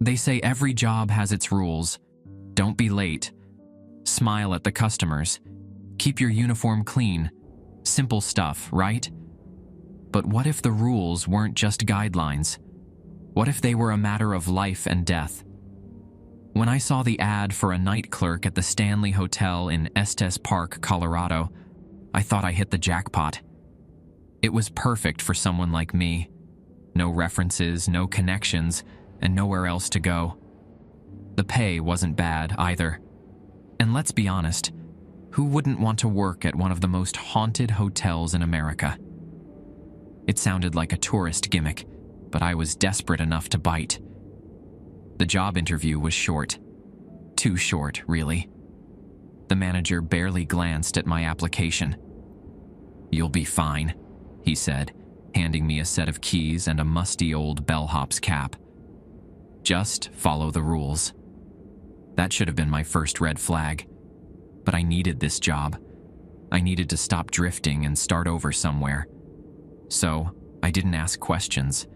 They say every job has its rules. Don't be late. Smile at the customers. Keep your uniform clean. Simple stuff, right? But what if the rules weren't just guidelines? What if they were a matter of life and death? When I saw the ad for a night clerk at the Stanley Hotel in Estes Park, Colorado, I thought I hit the jackpot. It was perfect for someone like me. No references, no connections, and nowhere else to go. The pay wasn't bad either. And let's be honest, who wouldn't want to work at one of the most haunted hotels in America? It sounded like a tourist gimmick, but I was desperate enough to bite. The job interview was short. Too short, really. The manager barely glanced at my application. "You'll be fine," he said, handing me a set of keys and a musty old bellhop's cap. "Just follow the rules." That should have been my first red flag. But I needed this job. I needed to stop drifting and start over somewhere. So, I didn't ask questions.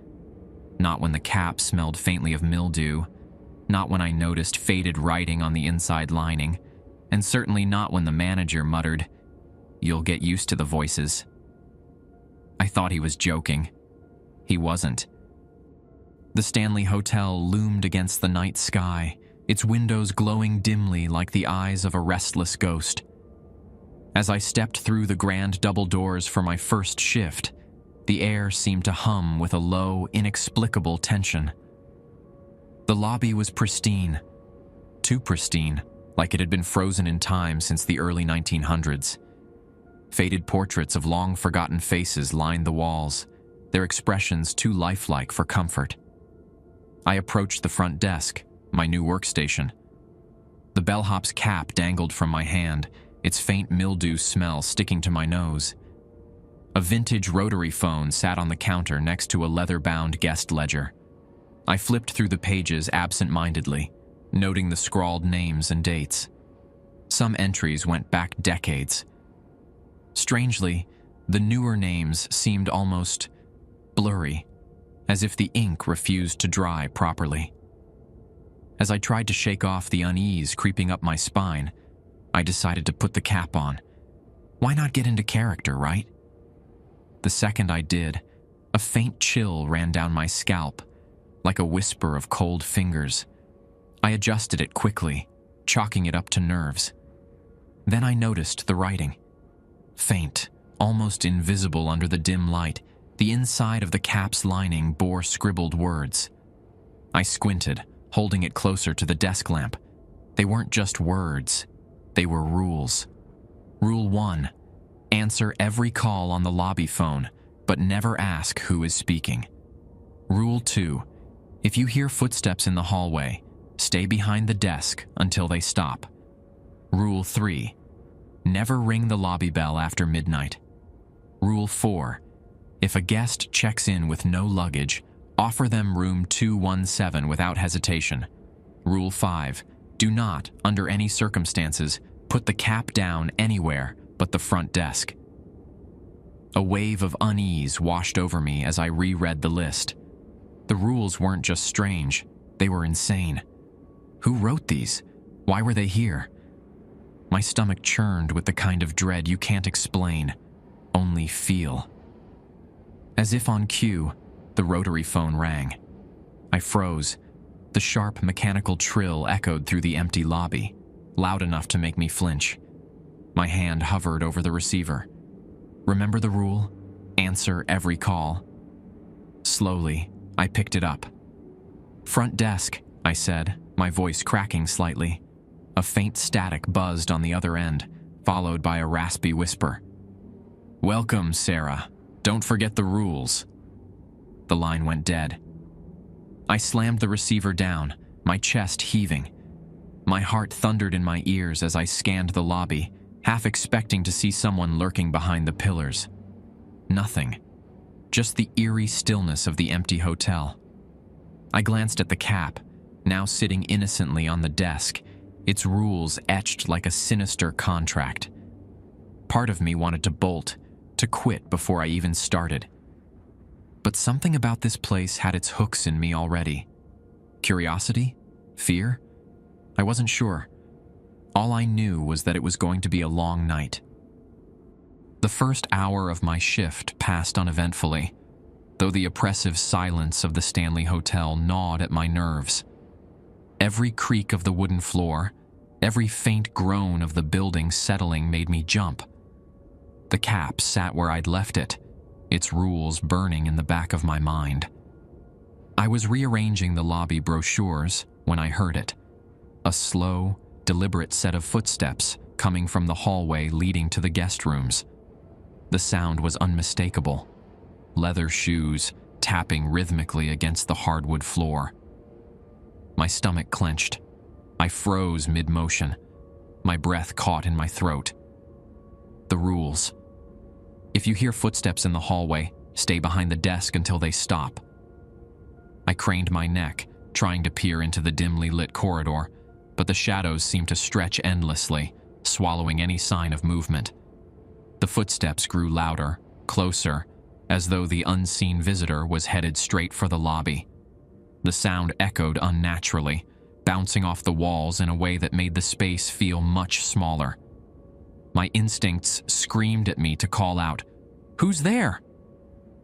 Not when the cap smelled faintly of mildew, not when I noticed faded writing on the inside lining, and certainly not when the manager muttered, "You'll get used to the voices." I thought he was joking. He wasn't. The Stanley Hotel loomed against the night sky, its windows glowing dimly like the eyes of a restless ghost. As I stepped through the grand double doors for my first shift, the air seemed to hum with a low, inexplicable tension. The lobby was pristine. Too pristine, like it had been frozen in time since the early 1900s. Faded portraits of long-forgotten faces lined the walls, their expressions too lifelike for comfort. I approached the front desk, my new workstation. The bellhop's cap dangled from my hand, its faint mildew smell sticking to my nose. A vintage rotary phone sat on the counter next to a leather-bound guest ledger. I flipped through the pages absent-mindedly, noting the scrawled names and dates. Some entries went back decades. Strangely, the newer names seemed almost blurry, as if the ink refused to dry properly. As I tried to shake off the unease creeping up my spine, I decided to put the cap on. Why not get into character, right? The second I did, a faint chill ran down my scalp, like a whisper of cold fingers. I adjusted it quickly, chalking it up to nerves. Then I noticed the writing. Faint, almost invisible under the dim light, the inside of the cap's lining bore scribbled words. I squinted, holding it closer to the desk lamp. They weren't just words, they were rules. Rule 1. Answer every call on the lobby phone, but never ask who is speaking. Rule 2. If you hear footsteps in the hallway, stay behind the desk until they stop. Rule 3. Never ring the lobby bell after midnight. Rule 4. If a guest checks in with no luggage, offer them room 217 without hesitation. Rule 5. Do not, under any circumstances, put the cap down anywhere but the front desk. A wave of unease washed over me as I reread the list. The rules weren't just strange, they were insane. Who wrote these? Why were they here? My stomach churned with the kind of dread you can't explain, only feel. As if on cue, the rotary phone rang. I froze. The sharp mechanical trill echoed through the empty lobby, loud enough to make me flinch. My hand hovered over the receiver. Remember the rule? Answer every call. Slowly, I picked it up. "Front desk," I said, my voice cracking slightly. A faint static buzzed on the other end, followed by a raspy whisper. "Welcome, Sarah. Don't forget the rules." The line went dead. I slammed the receiver down, my chest heaving. My heart thundered in my ears as I scanned the lobby, half expecting to see someone lurking behind the pillars. Nothing. Just the eerie stillness of the empty hotel. I glanced at the cap, now sitting innocently on the desk, its rules etched like a sinister contract. Part of me wanted to bolt, to quit before I even started. But something about this place had its hooks in me already. Curiosity? Fear? I wasn't sure. All I knew was that it was going to be a long night. The first hour of my shift passed uneventfully, though the oppressive silence of the Stanley Hotel gnawed at my nerves. Every creak of the wooden floor, every faint groan of the building settling made me jump. The cap sat where I'd left it, its rules burning in the back of my mind. I was rearranging the lobby brochures when I heard it. A slow, deliberate set of footsteps coming from the hallway leading to the guest rooms. The sound was unmistakable. Leather shoes tapping rhythmically against the hardwood floor. My stomach clenched. I froze mid-motion. My breath caught in my throat. The rules. If you hear footsteps in the hallway, stay behind the desk until they stop. I craned my neck, trying to peer into the dimly lit corridor, but the shadows seemed to stretch endlessly, swallowing any sign of movement. The footsteps grew louder, closer, as though the unseen visitor was headed straight for the lobby. The sound echoed unnaturally, bouncing off the walls in a way that made the space feel much smaller. My instincts screamed at me to call out, "Who's there?"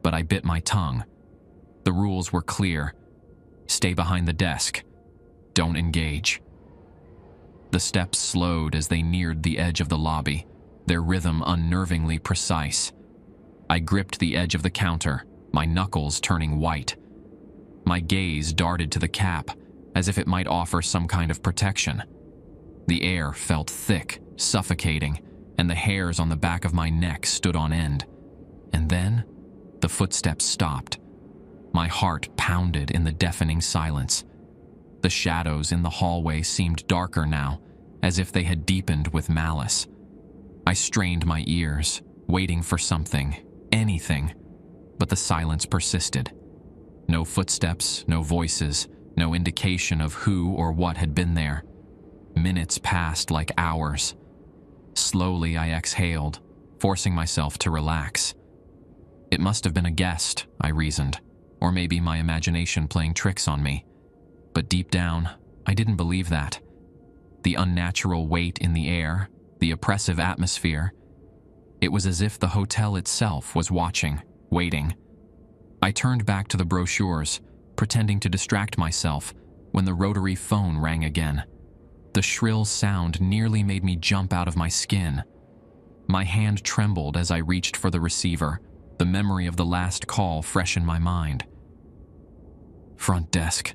But I bit my tongue. The rules were clear. Stay behind the desk. Don't engage. The steps slowed as they neared the edge of the lobby, their rhythm unnervingly precise. I gripped the edge of the counter, my knuckles turning white. My gaze darted to the cap, as if it might offer some kind of protection. The air felt thick, suffocating, and the hairs on the back of my neck stood on end. And then, the footsteps stopped. My heart pounded in the deafening silence. The shadows in the hallway seemed darker now, as if they had deepened with malice. I strained my ears, waiting for something, anything, but the silence persisted. No footsteps, no voices, no indication of who or what had been there. Minutes passed like hours. Slowly I exhaled, forcing myself to relax. It must have been a guest, I reasoned, or maybe my imagination playing tricks on me. But deep down, I didn't believe that. The unnatural weight in the air, the oppressive atmosphere, it was as if the hotel itself was watching, waiting. I turned back to the brochures, pretending to distract myself, when the rotary phone rang again. The shrill sound nearly made me jump out of my skin. My hand trembled as I reached for the receiver, the memory of the last call fresh in my mind. "Front desk,"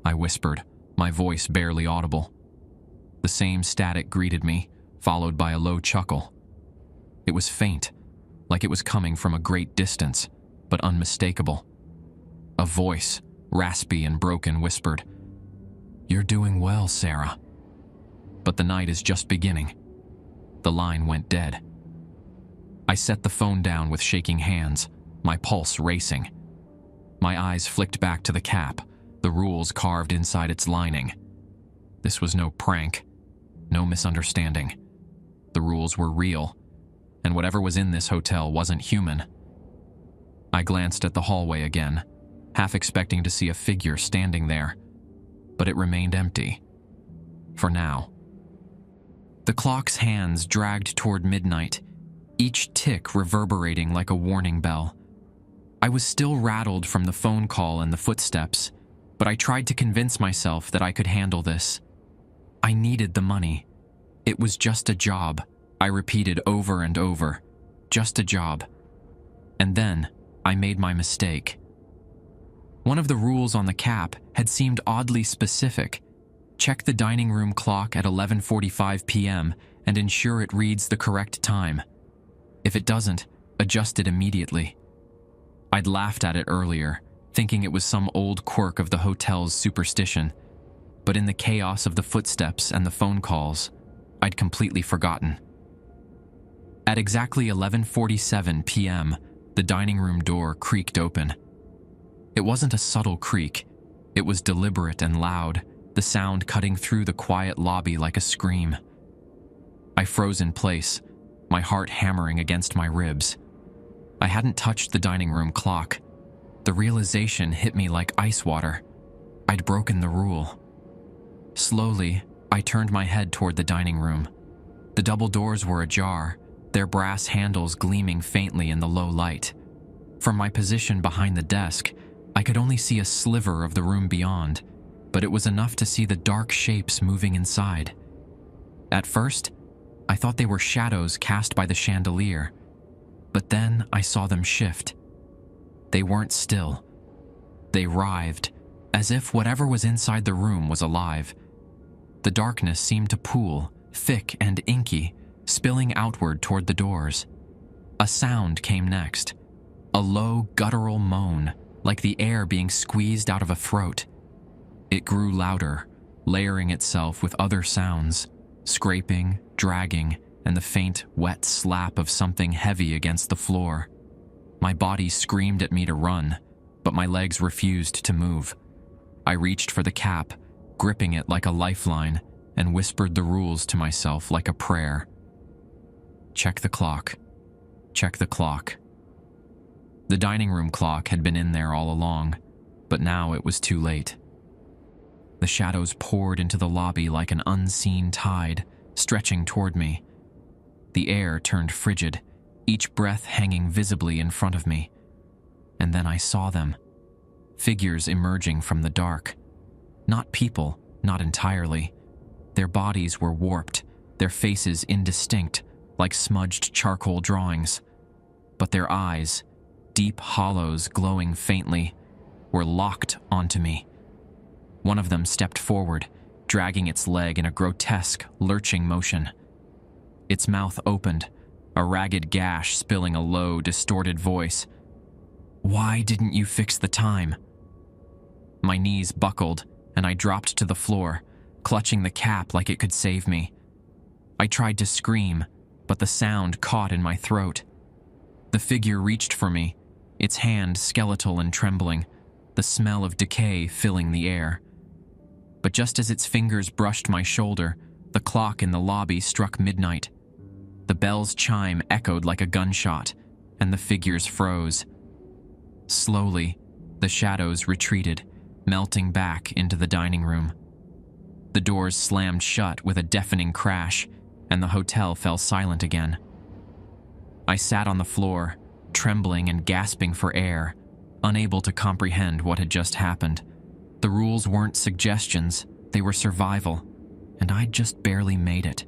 I whispered, my voice barely audible. The same static greeted me, followed by a low chuckle. It was faint, like it was coming from a great distance, but unmistakable. A voice, raspy and broken, whispered, "You're doing well, Sarah." But the night is just beginning. The line went dead. I set the phone down with shaking hands, my pulse racing. My eyes flicked back to the cap, the rules carved inside its lining. This was no prank, no misunderstanding. The rules were real, and whatever was in this hotel wasn't human. I glanced at the hallway again, half expecting to see a figure standing there, but it remained empty. For now. The clock's hands dragged toward midnight, each tick reverberating like a warning bell. I was still rattled from the phone call and the footsteps, but I tried to convince myself that I could handle this. I needed the money. It was just a job, I repeated over and over. Just a job. And then, I made my mistake. One of the rules on the cap had seemed oddly specific. Check the dining room clock at 11:45 p.m. and ensure it reads the correct time. If it doesn't, adjust it immediately. I'd laughed at it earlier, thinking it was some old quirk of the hotel's superstition, but in the chaos of the footsteps and the phone calls, I'd completely forgotten. At exactly 11:47 p.m., the dining room door creaked open. It wasn't a subtle creak. It was deliberate and loud, the sound cutting through the quiet lobby like a scream. I froze in place, my heart hammering against my ribs. I hadn't touched the dining room clock. The realization hit me like ice water. I'd broken the rule. Slowly, I turned my head toward the dining room. The double doors were ajar, their brass handles gleaming faintly in the low light. From my position behind the desk, I could only see a sliver of the room beyond, but it was enough to see the dark shapes moving inside. At first, I thought they were shadows cast by the chandelier, but then I saw them shift. They weren't still. They writhed, as if whatever was inside the room was alive. The darkness seemed to pool, thick and inky, spilling outward toward the doors. A sound came next, a low, guttural moan, like the air being squeezed out of a throat. It grew louder, layering itself with other sounds, scraping, dragging, and the faint, wet slap of something heavy against the floor. My body screamed at me to run, but my legs refused to move. I reached for the cap, gripping it like a lifeline, and whispered the rules to myself like a prayer. Check the clock. Check the clock. The dining room clock had been in there all along, but now it was too late. The shadows poured into the lobby like an unseen tide, stretching toward me. The air turned frigid, each breath hanging visibly in front of me. And then I saw them, figures emerging from the dark. Not people, not entirely. Their bodies were warped, their faces indistinct, like smudged charcoal drawings. But their eyes, deep hollows glowing faintly, were locked onto me. One of them stepped forward, dragging its leg in a grotesque, lurching motion. Its mouth opened, a ragged gash spilling a low, distorted voice. "Why didn't you fix the time?" My knees buckled, and I dropped to the floor, clutching the cap like it could save me. I tried to scream, but the sound caught in my throat. The figure reached for me, its hand skeletal and trembling, the smell of decay filling the air. But just as its fingers brushed my shoulder, the clock in the lobby struck midnight. The bell's chime echoed like a gunshot, and the figures froze. Slowly, the shadows retreated, melting back into the dining room. The doors slammed shut with a deafening crash, and the hotel fell silent again. I sat on the floor, trembling and gasping for air, unable to comprehend what had just happened. The rules weren't suggestions, they were survival, and I'd just barely made it.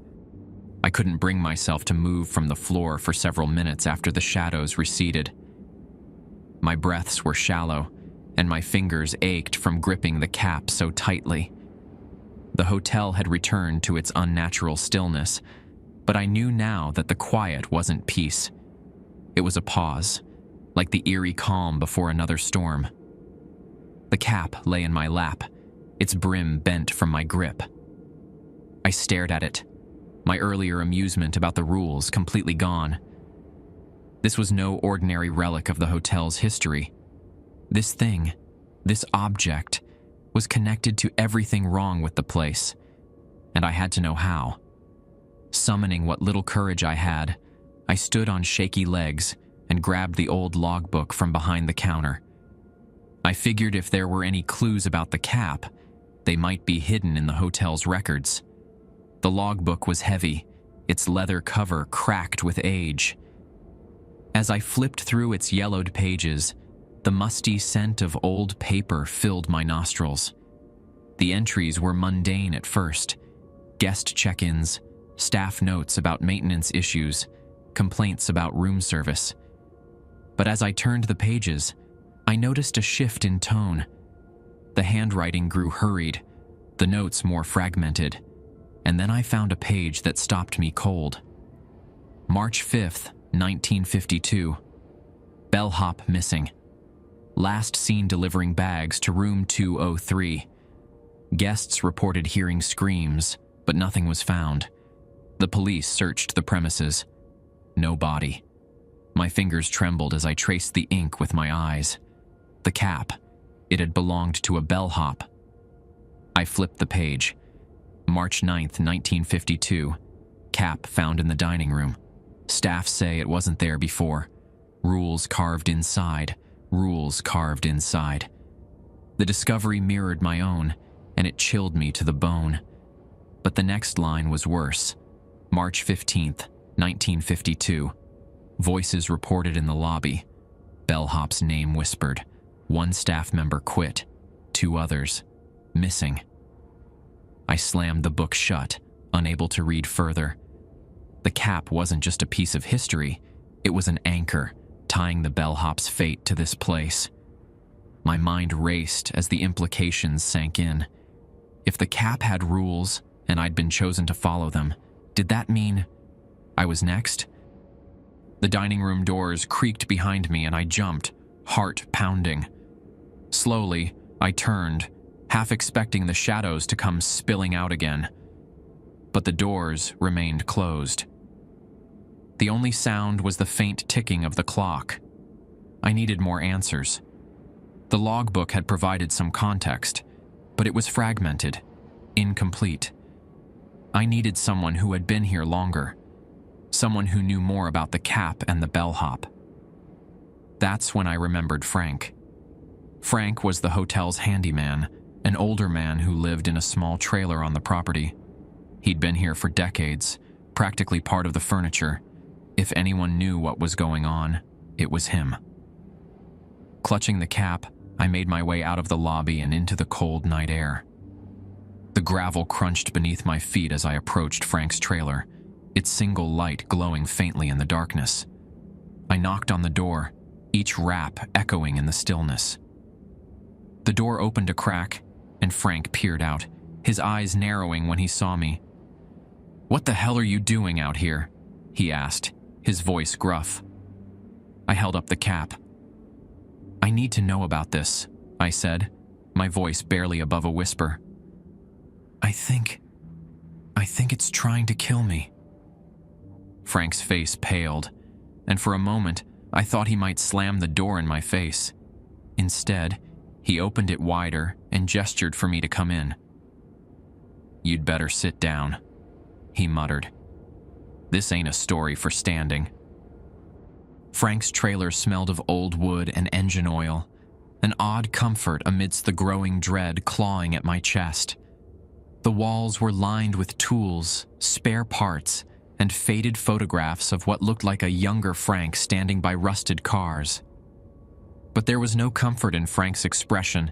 I couldn't bring myself to move from the floor for several minutes after the shadows receded. My breaths were shallow, and my fingers ached from gripping the cap so tightly. The hotel had returned to its unnatural stillness, but I knew now that the quiet wasn't peace. It was a pause, like the eerie calm before another storm. The cap lay in my lap, its brim bent from my grip. I stared at it, my earlier amusement about the rules completely gone. This was no ordinary relic of the hotel's history. This thing, this object, was connected to everything wrong with the place, and I had to know how. Summoning what little courage I had, I stood on shaky legs and grabbed the old logbook from behind the counter. I figured if there were any clues about the cap, they might be hidden in the hotel's records. The logbook was heavy, its leather cover cracked with age. As I flipped through its yellowed pages, the musty scent of old paper filled my nostrils. The entries were mundane at first: guest check-ins, staff notes about maintenance issues, complaints about room service. But as I turned the pages, I noticed a shift in tone. The handwriting grew hurried, the notes more fragmented, and then I found a page that stopped me cold. March 5th, 1952. Bellhop missing. Last seen delivering bags to room 203. Guests reported hearing screams, but nothing was found. The police searched the premises. No body. My fingers trembled as I traced the ink with my eyes. The cap. It had belonged to a bellhop. I flipped the page. March 9th, 1952. Cap found in the dining room. Staff say it wasn't there before. Rules carved inside. Rules carved inside. The discovery mirrored my own, and it chilled me to the bone. But the next line was worse. March 15th, 1952. Voices reported in the lobby. Bellhop's name whispered. 1 staff member quit. 2 others missing. I slammed the book shut, unable to read further. The cap wasn't just a piece of history, it was an anchor, tying the bellhop's fate to this place. My mind raced as the implications sank in. If the cap had rules, and I'd been chosen to follow them, did that mean I was next? The dining room doors creaked behind me and I jumped, heart pounding. Slowly, I turned, half expecting the shadows to come spilling out again. But the doors remained closed. The only sound was the faint ticking of the clock. I needed more answers. The logbook had provided some context, but it was fragmented, incomplete. I needed someone who had been here longer, someone who knew more about the cap and the bellhop. That's when I remembered Frank. Frank was the hotel's handyman, an older man who lived in a small trailer on the property. He'd been here for decades, practically part of the furniture. If anyone knew what was going on, it was him. Clutching the cap, I made my way out of the lobby and into the cold night air. The gravel crunched beneath my feet as I approached Frank's trailer, its single light glowing faintly in the darkness. I knocked on the door, each rap echoing in the stillness. The door opened a crack, and Frank peered out, his eyes narrowing when he saw me. "What the hell are you doing out here?" he asked, his voice gruff. I held up the cap. "I need to know about this," I said, my voice barely above a whisper. I think it's trying to kill me." Frank's face paled, and for a moment, I thought he might slam the door in my face. Instead, he opened it wider and gestured for me to come in. "You'd better sit down," he muttered. "This ain't a story for standing." Frank's trailer smelled of old wood and engine oil, an odd comfort amidst the growing dread clawing at my chest. The walls were lined with tools, spare parts, and faded photographs of what looked like a younger Frank standing by rusted cars. But there was no comfort in Frank's expression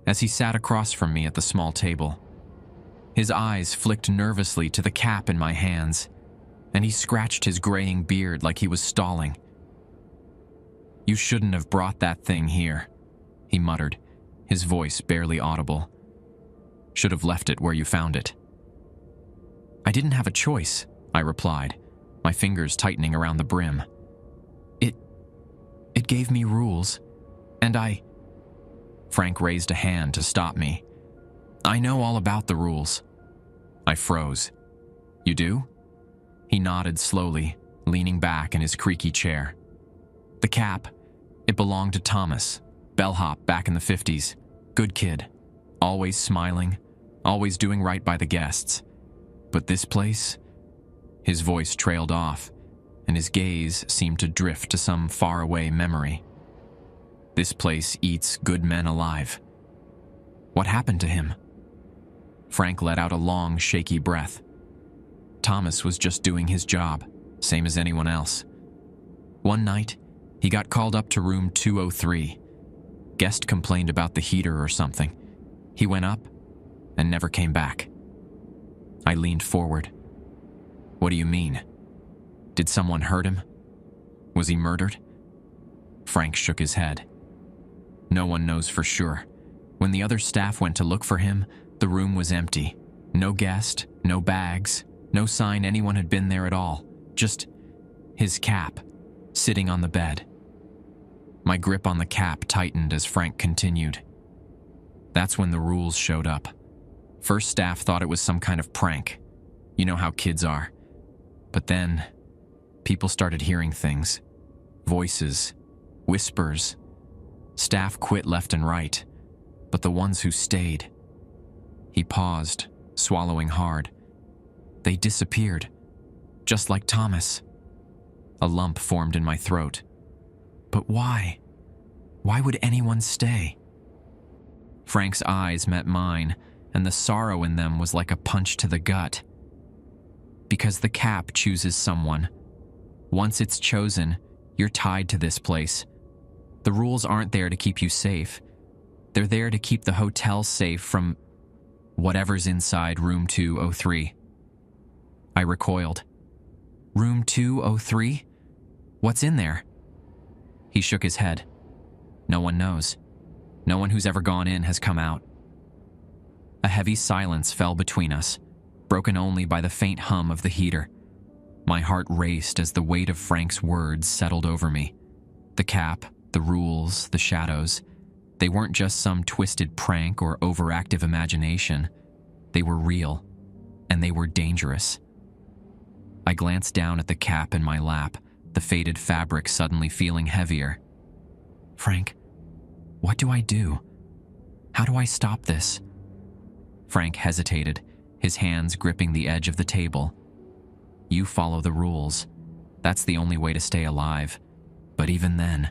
as he sat across from me at the small table. His eyes flicked nervously to the cap in my hands, and he scratched his graying beard like he was stalling. "You shouldn't have brought that thing here," he muttered, his voice barely audible. "Should have left it where you found it." "I didn't have a choice," I replied, my fingers tightening around the brim. It gave me rules, and Frank raised a hand to stop me. "I know all about the rules." I froze. "You do?" He nodded slowly, leaning back in his creaky chair. "The cap, it belonged to Thomas, bellhop back in the 50s. Good kid, always smiling, always doing right by the guests. But this place?" His voice trailed off, and his gaze seemed to drift to some faraway memory. "This place eats good men alive." "What happened to him?" Frank let out a long, shaky breath. "Thomas was just doing his job, same as anyone else. One night, he got called up to room 203. Guest complained about the heater or something. He went up and never came back." I leaned forward. "What do you mean? Did someone hurt him? Was he murdered?" Frank shook his head. "No one knows for sure. When the other staff went to look for him, the room was empty. No guest, no bags, no sign anyone had been there at all. Just his cap, sitting on the bed." My grip on the cap tightened as Frank continued. "That's when the rules showed up. First staff thought it was some kind of prank. You know how kids are. But then, people started hearing things. Voices, whispers. Staff quit left and right, but the ones who stayed..." He paused, swallowing hard. "They disappeared, just like Thomas." A lump formed in my throat. But why? Why would anyone stay? Frank's eyes met mine, and the sorrow in them was like a punch to the gut. Because the cap chooses someone. Once it's chosen, you're tied to this place. The rules aren't there to keep you safe. They're there to keep the hotel safe from whatever's inside room 203. I recoiled. Room 203? What's in there? He shook his head. No one knows. No one who's ever gone in has come out. A heavy silence fell between us, broken only by the faint hum of the heater. My heart raced as the weight of Frank's words settled over me. The cap, the rules, the shadows. They weren't just some twisted prank or overactive imagination. They were real, and they were dangerous. I glanced down at the cap in my lap, the faded fabric suddenly feeling heavier. Frank, what do I do? How do I stop this? Frank hesitated, his hands gripping the edge of the table. You follow the rules. That's the only way to stay alive. But even then...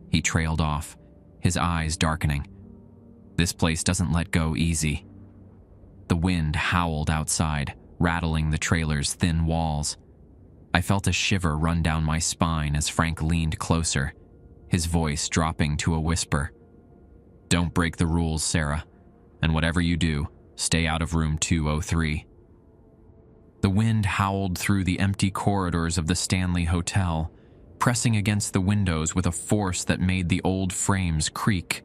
He trailed off, his eyes darkening. This place doesn't let go easy. The wind howled outside, rattling the trailer's thin walls. I felt a shiver run down my spine as Frank leaned closer, his voice dropping to a whisper. Don't break the rules, Sarah. And whatever you do, stay out of room 203. The wind howled through the empty corridors of the Stanley Hotel, pressing against the windows with a force that made the old frames creak.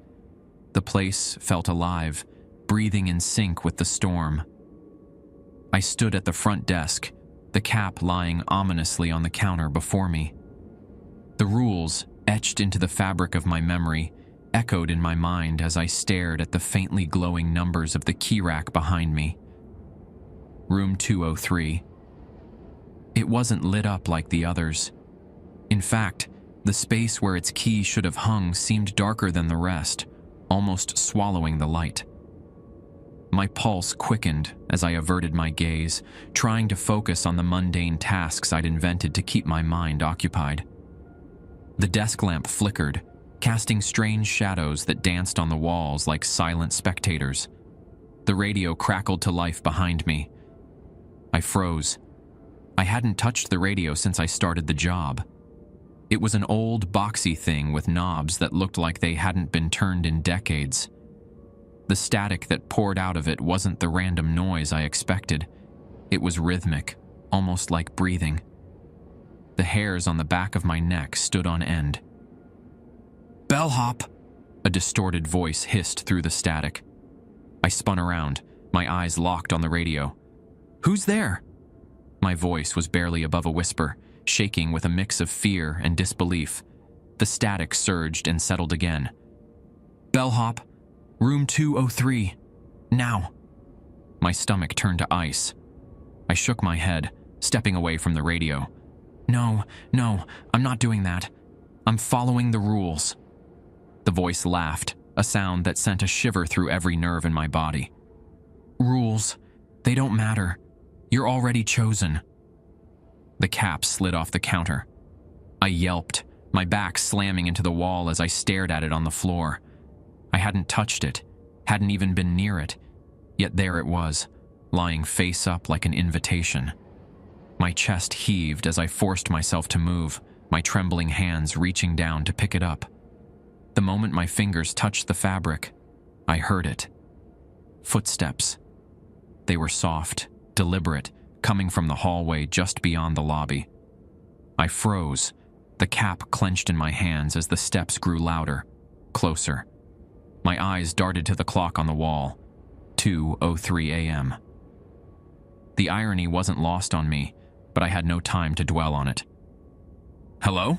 The place felt alive, breathing in sync with the storm. I stood at the front desk, the cap lying ominously on the counter before me. The rules, etched into the fabric of my memory, echoed in my mind as I stared at the faintly glowing numbers of the key rack behind me. Room 203. It wasn't lit up like the others. In fact, the space where its key should have hung seemed darker than the rest, almost swallowing the light. My pulse quickened as I averted my gaze, trying to focus on the mundane tasks I'd invented to keep my mind occupied. The desk lamp flickered, casting strange shadows that danced on the walls like silent spectators. The radio crackled to life behind me. I froze. I hadn't touched the radio since I started the job. It was an old, boxy thing with knobs that looked like they hadn't been turned in decades. The static that poured out of it wasn't the random noise I expected. It was rhythmic, almost like breathing. The hairs on the back of my neck stood on end. "Bellhop!" a distorted voice hissed through the static. I spun around, my eyes locked on the radio. "Who's there?" My voice was barely above a whisper, shaking with a mix of fear and disbelief. The static surged and settled again. "Bellhop, room 203, now." My stomach turned to ice. I shook my head, stepping away from the radio. No, I'm not doing that. I'm following the rules." The voice laughed, a sound that sent a shiver through every nerve in my body. "Rules, they don't matter. You're already chosen." The cap slid off the counter. I yelped, my back slamming into the wall as I stared at it on the floor. I hadn't touched it, hadn't even been near it, yet there it was, lying face up like an invitation. My chest heaved as I forced myself to move, my trembling hands reaching down to pick it up. The moment my fingers touched the fabric, I heard it. Footsteps. They were soft, deliberate, coming from the hallway just beyond the lobby. I froze, the cap clenched in my hands as the steps grew louder, closer. My eyes darted to the clock on the wall, 2:03 a.m. The irony wasn't lost on me, but I had no time to dwell on it. "Hello?"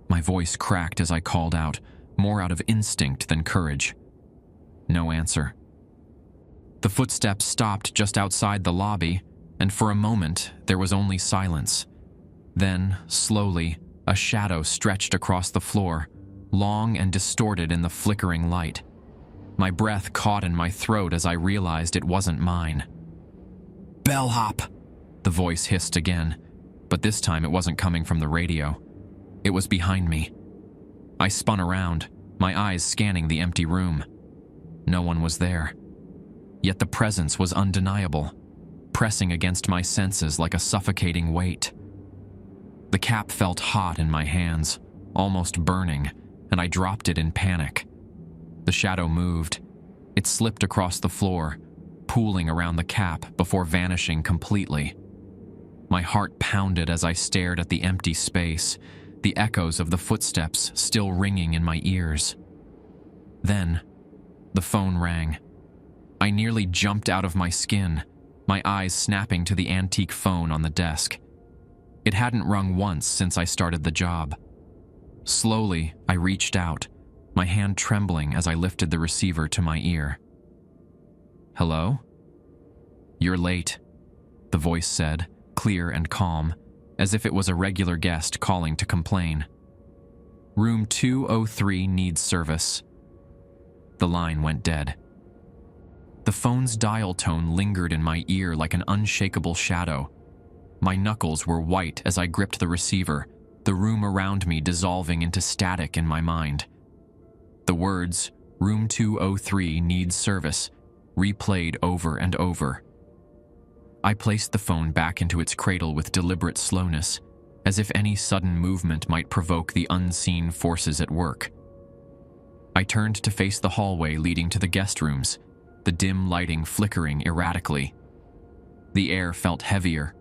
My voice cracked as I called out, more out of instinct than courage. No answer. The footsteps stopped just outside the lobby, and for a moment there was only silence. Then, slowly, a shadow stretched across the floor, long and distorted in the flickering light. My breath caught in my throat as I realized it wasn't mine. "Bellhop!" the voice hissed again, but this time it wasn't coming from the radio. It was behind me. I spun around, my eyes scanning the empty room. No one was there. Yet the presence was undeniable, pressing against my senses like a suffocating weight. The cap felt hot in my hands, almost burning, and I dropped it in panic. The shadow moved. It slipped across the floor, pooling around the cap before vanishing completely. My heart pounded as I stared at the empty space, the echoes of the footsteps still ringing in my ears. Then, the phone rang. I nearly jumped out of my skin, my eyes snapping to the antique phone on the desk. It hadn't rung once since I started the job. Slowly, I reached out, my hand trembling as I lifted the receiver to my ear. "Hello?" "You're late," the voice said, clear and calm, as if it was a regular guest calling to complain. "Room 203 needs service." The line went dead. The phone's dial tone lingered in my ear like an unshakable shadow. My knuckles were white as I gripped the receiver, the room around me dissolving into static in my mind. The words, "Room 203 needs service," replayed over and over. I placed the phone back into its cradle with deliberate slowness, as if any sudden movement might provoke the unseen forces at work. I turned to face the hallway leading to the guest rooms, the dim lighting flickering erratically. The air felt heavier,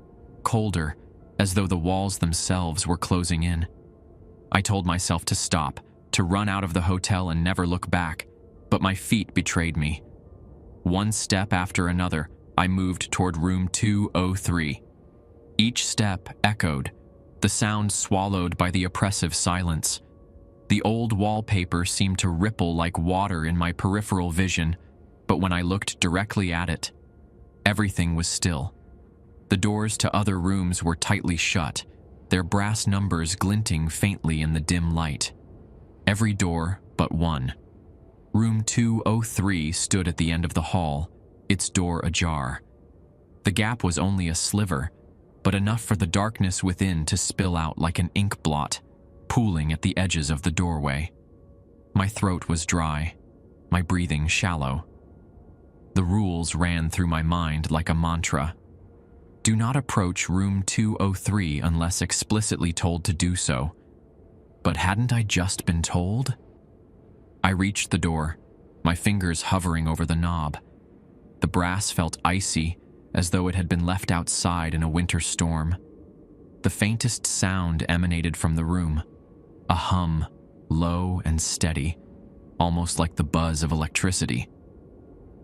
colder, as though the walls themselves were closing in. I told myself to stop, to run out of the hotel and never look back, but my feet betrayed me. One step after another, I moved toward room 203. Each step echoed, the sound swallowed by the oppressive silence. The old wallpaper seemed to ripple like water in my peripheral vision, but when I looked directly at it, everything was still. The doors to other rooms were tightly shut, their brass numbers glinting faintly in the dim light. Every door but one. Room 203 stood at the end of the hall, its door ajar. The gap was only a sliver, but enough for the darkness within to spill out like an ink blot, pooling at the edges of the doorway. My throat was dry, my breathing shallow. The rules ran through my mind like a mantra. Do not approach room 203 unless explicitly told to do so. But hadn't I just been told? I reached the door, my fingers hovering over the knob. The brass felt icy, as though it had been left outside in a winter storm. The faintest sound emanated from the room, a hum, low and steady, almost like the buzz of electricity.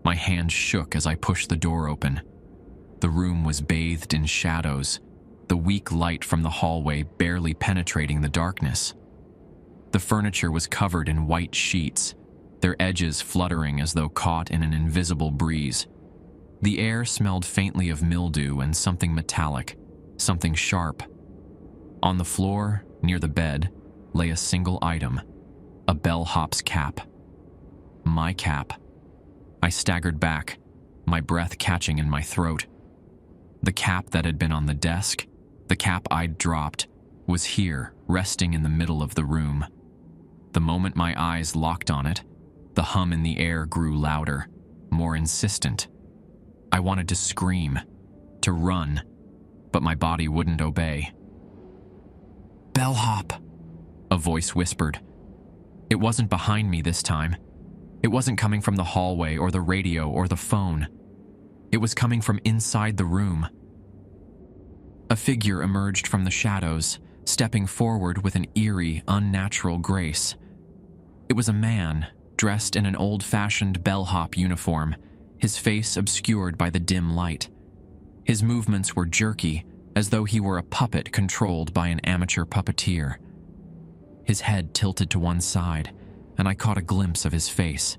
My hand shook as I pushed the door open. The room was bathed in shadows, the weak light from the hallway barely penetrating the darkness. The furniture was covered in white sheets, their edges fluttering as though caught in an invisible breeze. The air smelled faintly of mildew and something metallic, something sharp. On the floor, near the bed, lay a single item, a bellhop's cap. My cap. I staggered back, my breath catching in my throat. The cap that had been on the desk, the cap I'd dropped, was here, resting in the middle of the room. The moment my eyes locked on it, the hum in the air grew louder, more insistent. I wanted to scream, to run, but my body wouldn't obey. "Bellhop," a voice whispered. It wasn't behind me this time. It wasn't coming from the hallway or the radio or the phone. It was coming from inside the room. A figure emerged from the shadows, stepping forward with an eerie, unnatural grace. It was a man, dressed in an old-fashioned bellhop uniform, his face obscured by the dim light. His movements were jerky, as though he were a puppet controlled by an amateur puppeteer. His head tilted to one side, and I caught a glimpse of his face.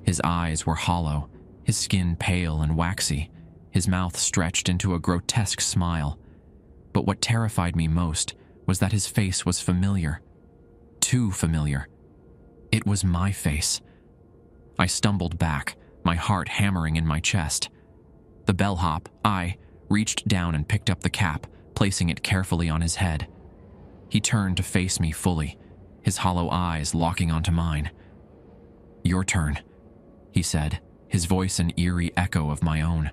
His eyes were hollow, his skin pale and waxy, his mouth stretched into a grotesque smile. But what terrified me most was that his face was familiar. Too familiar. It was my face. I stumbled back, my heart hammering in my chest. The bellhop, reached down and picked up the cap, placing it carefully on his head. He turned to face me fully, his hollow eyes locking onto mine. "Your turn," he said, his voice an eerie echo of my own.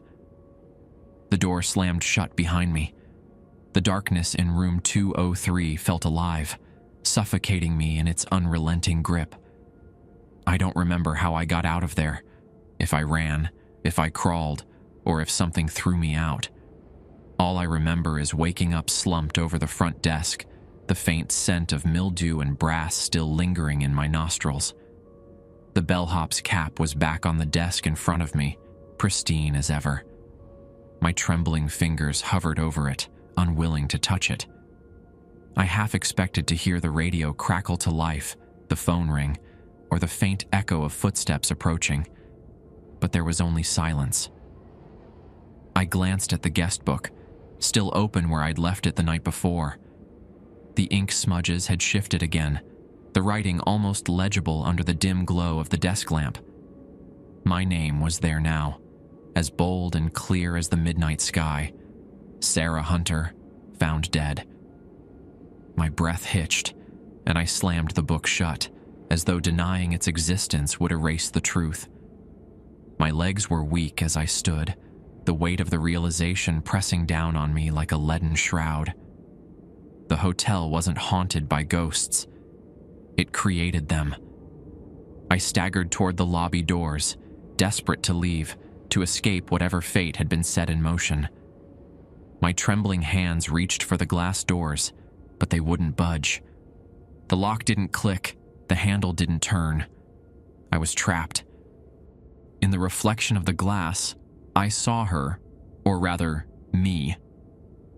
The door slammed shut behind me. The darkness in room 203 felt alive, suffocating me in its unrelenting grip. I don't remember how I got out of there, if I ran, if I crawled, or if something threw me out. All I remember is waking up slumped over the front desk, the faint scent of mildew and brass still lingering in my nostrils. The bellhop's cap was back on the desk in front of me, pristine as ever. My trembling fingers hovered over it, unwilling to touch it. I half expected to hear the radio crackle to life, the phone ring, or the faint echo of footsteps approaching, but there was only silence. I glanced at the guest book, still open where I'd left it the night before. The ink smudges had shifted again, the writing almost legible under the dim glow of the desk lamp. My name was there now, as bold and clear as the midnight sky. Sarah Hunter, found dead. My breath hitched, and I slammed the book shut, as though denying its existence would erase the truth. My legs were weak as I stood, the weight of the realization pressing down on me like a leaden shroud. The hotel wasn't haunted by ghosts. It created them. I staggered toward the lobby doors, desperate to leave, to escape whatever fate had been set in motion. My trembling hands reached for the glass doors, but they wouldn't budge. The lock didn't click, the handle didn't turn. I was trapped. In the reflection of the glass, I saw her, or rather, me.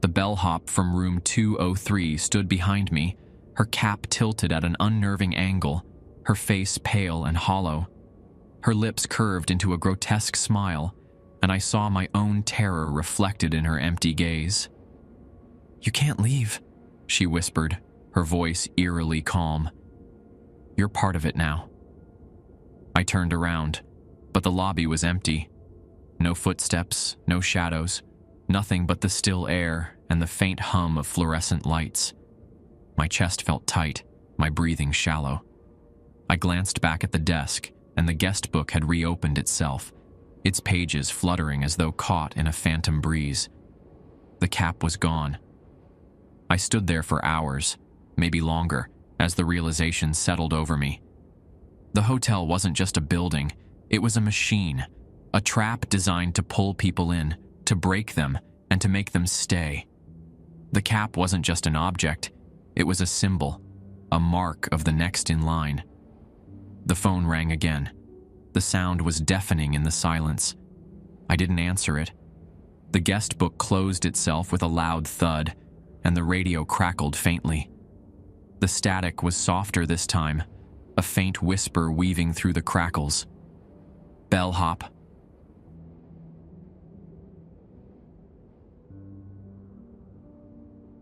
The bellhop from room 203 stood behind me, her cap tilted at an unnerving angle, her face pale and hollow. Her lips curved into a grotesque smile, and I saw my own terror reflected in her empty gaze. "You can't leave," she whispered, her voice eerily calm. "You're part of it now." I turned around, but the lobby was empty. No footsteps, no shadows, nothing but the still air and the faint hum of fluorescent lights. My chest felt tight, my breathing shallow. I glanced back at the desk, and the guest book had reopened itself, its pages fluttering as though caught in a phantom breeze. The cap was gone. I stood there for hours, maybe longer, as the realization settled over me. The hotel wasn't just a building, it was a machine, a trap designed to pull people in, to break them, and to make them stay. The cap wasn't just an object, it was a symbol, a mark of the next in line. The phone rang again. The sound was deafening in the silence. I didn't answer it. The guest book closed itself with a loud thud, and the radio crackled faintly. The static was softer this time, a faint whisper weaving through the crackles. "Bellhop,